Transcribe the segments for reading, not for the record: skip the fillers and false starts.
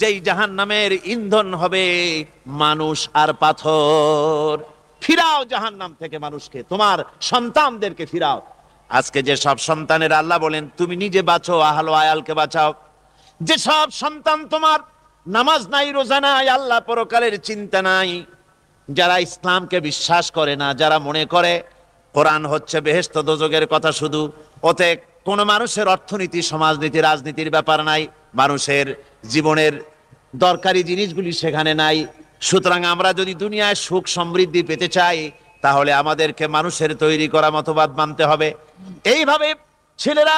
যেই জাহান্নামের ইন্ধন হবে মানুষ আর পাথর। ফিরাও জাহান্নাম থেকে মানুষকে, তোমার সন্তানদেরকে ফিরাও। আজকে যে সব সন্তানের আল্লাহ বলেন তুমি নিজে বাঁচো, আহলো আয়ালকে বাঁচাও। যে সব সন্তান তোমার নামাজ নাই, রোজা নাই, আল্লাহ পরকালের চিন্তা নাই, যারা ইসলামকে বিশ্বাস করে না, যারা মনে করে কোরআন হচ্ছে বেহেশত দোজখের কথা শুধু, ওতে কোনো মানুষের অর্থনীতি, সমাজনীতি, রাজনীতির ব্যাপার নাই, মানুষের জীবনের দরকারি জিনিসগুলি সেখানে নাই। সুতরাং আমরা যদি দুনিয়ায় সুখ সমৃদ্ধি পেতে চাই, তাহলে আমাদেরকে মানুষের তৈরি করা মতবাদ মানতে হবে। এইভাবে ছেলেরা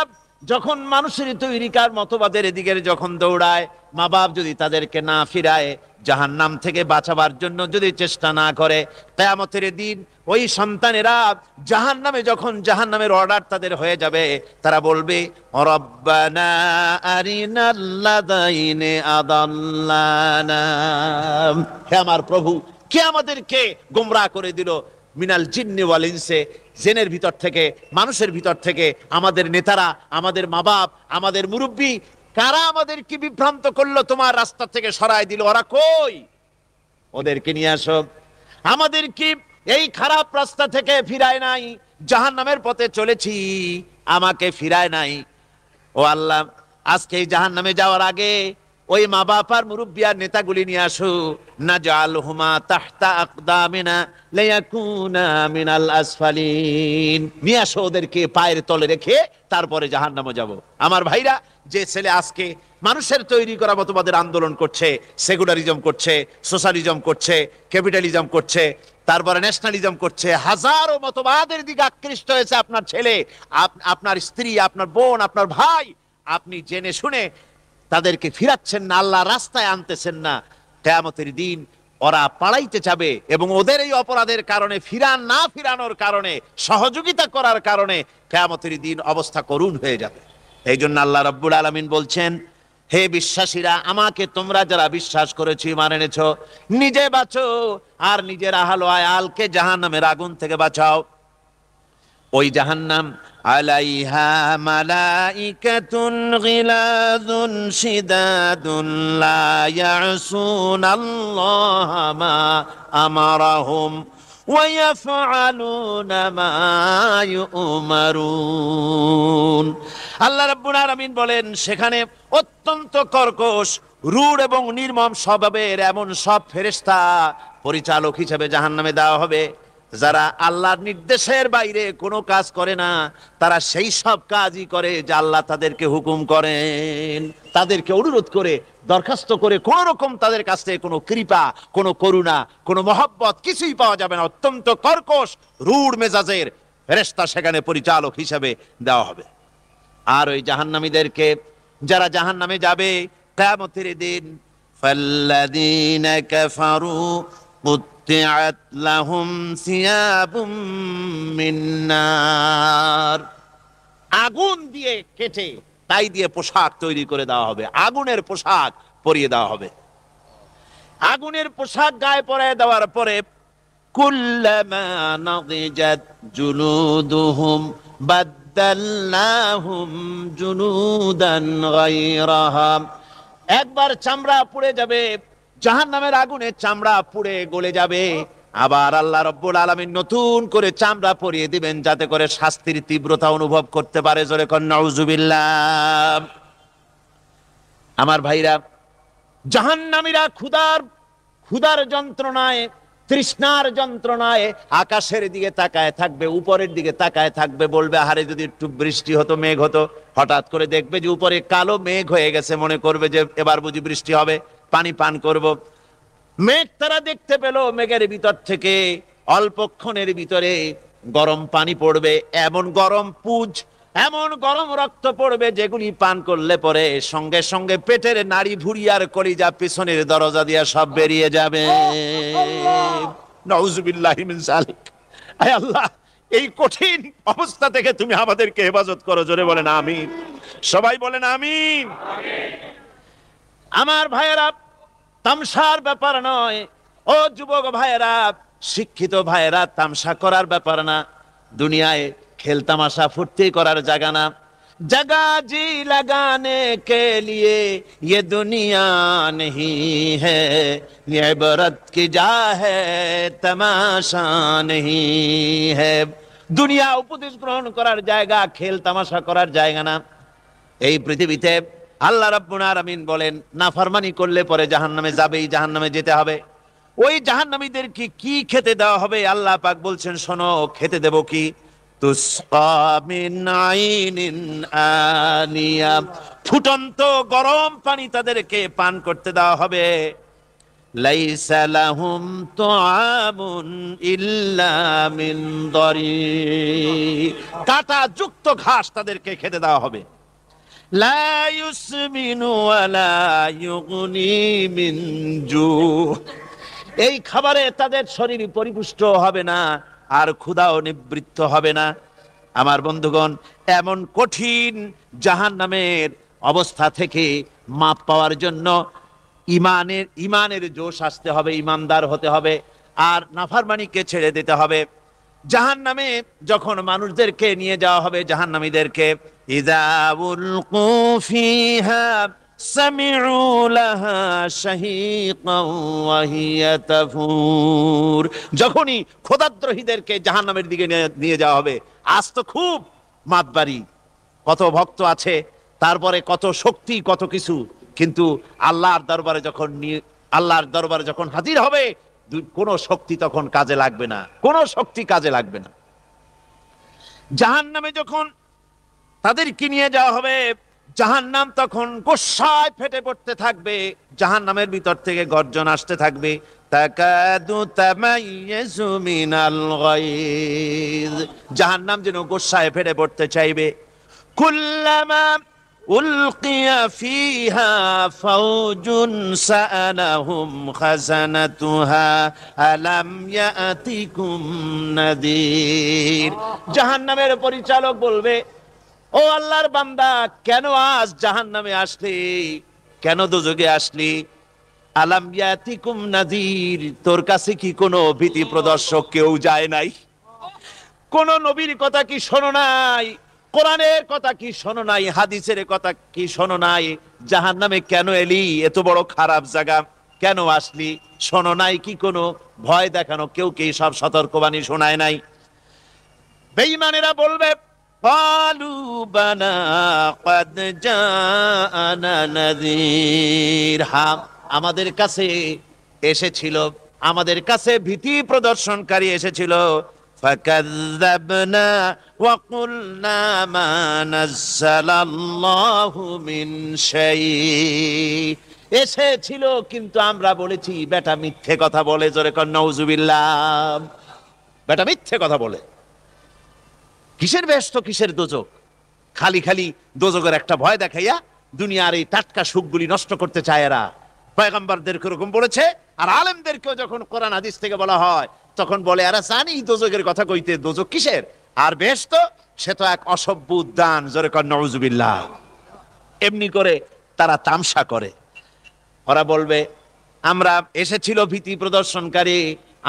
যখন মানুষের তৈরিকার মতবাদের এদিকে যখন দৌড়ায়, মা বাপ যদি তাদেরকে না ফিরায়, জাহান্নাম থেকে বাঁচাবার জন্য যদি চেষ্টা না করে, কিয়ামতের দিন ওই সন্তানেরা জাহান্নামে, যখন জাহান্নামের অর্ডার তাদের হয়ে যাবে, তারা বলবে রব্বানা আরিনাল্লাযাইনি আদাল্লানা, হে আমার প্রভু, কে আমাদেরকে গোমরাহ করে দিল, মিনাল জিন্নি ওয়াল ইনসে, জেনের ভিতর থেকে, মানুষের ভিতর থেকে, আমাদের নেতারা, আমাদের মা বাপ, আমাদের মুরব্বী, কারা আমাদেরকে বিভ্রান্ত করলো, তোমার রাস্তা থেকে সরায় দিল, ওরা কই? ওদেরকে নিয়ে আসো। আমাদের কি এই খারাপ রাস্তা থেকে ফিরায় নাই, জাহান্নামের পথে চলেছি, আমাকে ফিরায় নাই। ও আল্লাহ, আজকে এই জাহান্নামে যাওয়ার আগে ওই মা বাপ আর মুরব্বী আর নেতাগুলি নিয়ে আসো, নাজআলহুমা তাহতা আকদামিনা লিয়াকুনা মিনাল আসফালিন, নিয়ে আসো ওদেরকে পায়ের তলে রেখে তারপরে জাহান্নামে যাব। আমার ভাইরা, যে ছেলে আজকে মানুষের তৈরি করা মতবাদের আন্দোলন করছে, সেকুলারিজম করছে, সোশ্যালিজম করছে, ক্যাপিটালিজম করছে, তারপরে ন্যাশনালিজম করছে, হাজারো মতবাদের দিকে আকৃষ্ট হয়েছে আপনার ছেলে, আপনার স্ত্রী, আপনার বোন, আপনার ভাই, আপনি জেনে শুনে তাদেরকে ফিরাচ্ছেন না, আল্লাহ রাস্তায় আনতেছেন না। কিয়ামতের দিন ওরা পালাইতে যাবে, এবং ওদের এই অপরাধের কারণে, না ফিরানোর কারণে, সহযোগিতা করার কারণে কিয়ামতের দিন অবস্থা করুণ হয়ে যাবে। এই জন্য আল্লাহ রাব্বুল আলামিন বলছেন, হে বিশ্বাসীরা, আমাকে তোমরা যারা বিশ্বাস করেছো, ঈমান এনেছো, নিজে বাঁচো আর নিজের আহলো আয়ালকে জাহান্নামের আগুন থেকে বাঁচাও। ওই জাহান্নাম আলাইহা মালাইকাতুন গিলাযুন শিদাদুন লা ইয়াসুনাল্লাহা মা আমারাহুম ওয়া ইয়াফআলুনা মা ইউমারুন। আল্লাহ রাব্বুল আলামিন বলেন, সেখানে অত্যন্ত কর্কশ, রূঢ় এবং নির্মম স্বভাবের এমন সব ফেরেশতা পরিচালক হিসেবে জাহান্নামে দেওয়া হবে, যারা আল্লাহর নির্দেশের বাইরে কোনো কাজ করে না, তারা সেই সব কাজই করে যা আল্লাহ তাদেরকে হুকুম করেন। তাদেরকে অনুরোধ করে, দরখাস্ত করে কোন রকম তাদের কাছ থেকে কোনো কৃপা, কোনো করুণা, কোনো মহব্বত কিছুই পাওয়া যাবে না। অত্যন্ত কর্কশ, রূঢ় মেজাজের ফেরেশতা সেখানে পরিচালক হিসেবে দেওয়া হবে। আর ওই জাহান্নামীদেরকে, যারা জাহান্নামে যাবে কিয়ামতের দিন, ফাল্লাযীনা কাফারু কুত্তিআত লাহুম সিয়াবুম মিন নার, আগুন দিয়ে কেটে তাই দিয়ে পোশাক তৈরি করে দেওয়া হবে, আগুনের পোশাক পরিয়ে দেওয়া হবে। আগুনের পোশাক গায়ে পরায় দেওয়ার পরে, কুল্লামা নাদিজাত জুলুদুহুম বাদদালনাহুম জুলুদান গায়রাহা, একবার চামড়া পুড়ে যাবে, জাহান্নামের আগুনে চামড়া পুড়ে গলে যাবে, আবার আল্লাহ রাব্বুল আলামিন নতুন করে চামড়া পরিয়ে দিবেন, যাতে করে শাস্তির তীব্রতা অনুভব করতে পারে। জোরে কোন নাউজুবিল্লাহ। আমার ভাইরা, জাহান্নামীরা ক্ষুধার যন্ত্রণায়, তৃষ্ণার যন্ত্রণায় আকাশের দিকে তাকায় থাকবে, উপরের দিকে তাকায় থাকবে, বলবে আহারে যদি একটু বৃষ্টি হতো, মেঘ হতো। হঠাৎ করে দেখবে যে উপরে কালো মেঘ হয়ে গেছে, মনে করবে যে এবার বুঝি বৃষ্টি হবে, পানি পান করব। মেঘ তারা দেখতে পেল, মেঘের ভিতর থেকে অল্পক্ষণের ভিতরে গরম পানি পড়বে, এমন গরম পুঁজ, এমন গরম রক্ত পড়বে, যেগুলি পান করলে পরে সঙ্গে সঙ্গে পেটের নাড়ি, ভুঁড়ি আর কলিজা পিছনের দরজা দিয়ে সব বেরিয়ে যাবে। নাউজুবিল্লাহি মিন যালিক। আয় আল্লাহ, এই কঠিন অবস্থা থেকে তুমি আমাদেরকে হেফাজত করো। জোরে বলেন আমিন। সবাই বলেন আমিন। আমার ভাইয়েরা, তামসার ব্যাপার নয়। ও যুবক ভাইয়েরা, শিক্ষিত ভাইয়েরা, তামসা করার ব্যাপার না। দুনিয়ায় খেলতামাশা ফুর্তি করার জায়গা না। जगह जी लगाने के लिए ये दुनिया नहीं है, ये इबरत की जा है तमाशा नहीं है। দুনিয়া উপদেশ গ্রহণ করার জায়গা, খেল তামাশা করার জায়গা না। এই পৃথিবীতে আল্লাহ রাব্বুল আলামিন বলেন নাফরমানি করলে পরে জাহান্নামে যাবেই, জাহান্নামে যেতে হবে। ওই জাহান্নামীদেরকে কি খেতে দেওয়া হবে? আল্লাহ পাক বলছেন শোনো, খেতে দেব কি? তুসকা মিন আইনিন আনিয়া, ফুটন্ত গরম পানি তাদেরকে পান করতে দেওয়া হবে। লাইসা লাহুম তুআমুন ইল্লা মিন দারি, কাঁটা যুক্ত ঘাস তাদেরকে খেতে দেওয়া হবে। লা ইউসমিনু ওয়ালা ইউগনি মিন জু, এই খাবারে তাদের শরীর পরিপুষ্ট হবে না, আর ক্ষুধাও নিবৃত্ত হবে না। আমার বন্ধুগণ, এমন কঠিন জাহান্নামের অবস্থা থেকে মাপ পাওয়ার জন্য ইমানের জোশ আসতে হবে, ইমানদার হতে হবে, আর নাফরমানিকে ছেড়ে দিতে হবে। জাহান্নামে যখন মানুষদেরকে নিয়ে যাওয়া হবে, জাহান্নামীদেরকে, ইযা উলকু ফিহা সামিউ লাহা শাহীকান ওয়া হিয়া তাফুর, যখনই খোদাদ্রোহীদেরকে জাহান্নামের দিকে নিয়ে যাওয়া হবে, আজ তো খুব মাতবাড়ি, কত ভক্ত আছে, তারপরে কত শক্তি, কত কিছু, কিন্তু আল্লাহর দরবারে যখন হাজির হবে, কোন শক্তি তখন কাজে লাগবে না, কোন শক্তি কাজে লাগবে না। জাহান্নামে যখন তাদেরকে নিয়ে যাওয়া হবে, জাহান্নাম তখন গোসায় ফেটে পড়তে থাকবে, জাহান্নামের ভিতর থেকে গর্জন আসতে থাকবে, তাকাদু তামাইয়াজু মিনাল গায়জ, জাহান্নাম যেন গোসায় ফেটে পড়তে চাইবে। কুল্লামা উলকিয়া ফিহা ফাওজুন সাআলাহুম খাজানাতুহা আলাম ইয়াতিকুম নাদির, জাহান্নামের পরিচালক বলবে, ও আল্লাহর বান্দা, কেন আজ জাহান্নামে আসলি, কেন দোজখে আসলি? আলাম ইয়াতিকুম নাযীর, তোর কাছে কি কোনো ভীতি প্রদর্শক কেউ যায় নাই? কোন নবীর কথা কি শোনো নাই? কোরআনের কথা কি শোনো নাই? হাদিসের কথা কি শোনো নাই? জাহান্নামে কেন এলি? এত বড় খারাপ জায়গা কেন আসলি? শোনো নাই কি কোনো ভয় দেখানো কেউ কি সব সতর্কবাণী শোনায় নাই? বেঈমানেরা বলবে, ক্বালু বালা ক্বাদ জাআনা নাযীর, হ্যাঁ আমাদের কাছে এসেছিল, আমাদের কাছে ভীতি প্রদর্শনকারী এসেছিল। ফাকাযযাবনা ওয়া কুলনা মা নাযালাল্লাহু মিন শাই, এসেছিল কিন্তু আমরা বলেছি বেটা মিথ্যে কথা বলে। জোরে কর নাউযুবিল্লাহ, বেটা মিথ্যে কথা বলে। কিসের বেহেশত, কিসের দোজখ? খালি খালি দোজখের একটা ভয় দেখাইয়া দুনিয়ার এই টাটকা সুখগুলি নষ্ট করতে চায় এরা। পয়গম্বরদেরকে এরকম বলেছে, আর আলেমদেরকেও যখন কোরআন হাদিস থেকে বলা হয় তখন বলে এরা জানি দোজখের কথা কইতে, দোজখ কিসের আর বেহেশত, সে তো এক অসভ্য উদ্যান। জোরে কর নাউযুবিল্লাহ। এমনি করে তারা তামসা করে। ওরা বলবে আমরা এসেছিল ভীতি প্রদর্শনকারী,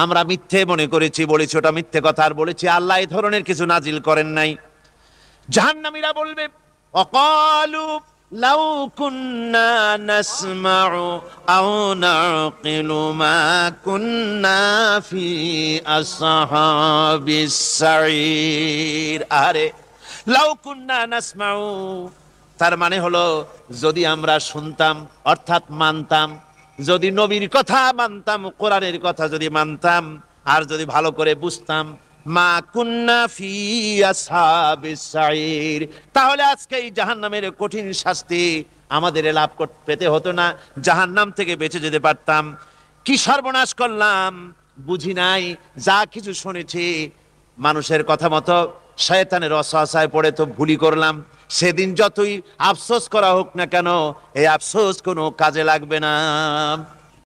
আমরা মিথ্যে মনে করেছি, বলেছি ওটা মিথ্যে কথা, আর বলেছি আল্লাহ এই ধরনের কিছু নাজিল করেন নাই। জাহান্নামীরা বলবে, অকালু লাউ কুন্না নাসমাউ আও নাকিলু মা কুন্না ফি আসহাবিস সাঈর, আরে লাউ কুন্না নাসমাউ, তার মানে হলো যদি আমরা শুনতাম অর্থাৎ মানতাম, যদি নবীর কথা মানতাম, কোরআনের কথা যদি মানতাম, আর যদি ভালো করে বুঝতাম, মা কুন্না ফি আসহাবিস সাঈর, তাহলে আজকে এই জাহান্নামের কঠিন শাস্তি আমাদের লাভ পেতে হতো না, জাহান্নাম থেকে বেঁচে যেতে পারতাম। কি সর্বনাশ করলাম, বুঝি নাই, যা কিছু শুনেছি মানুষের কথা মতো শয়তানের ওয়াসওয়াসায় পড়ে তো ভুলই করলাম। সেদিন যতই আফসোস করা হোক না কেন, এই আফসোস কোনো কাজে লাগবে না।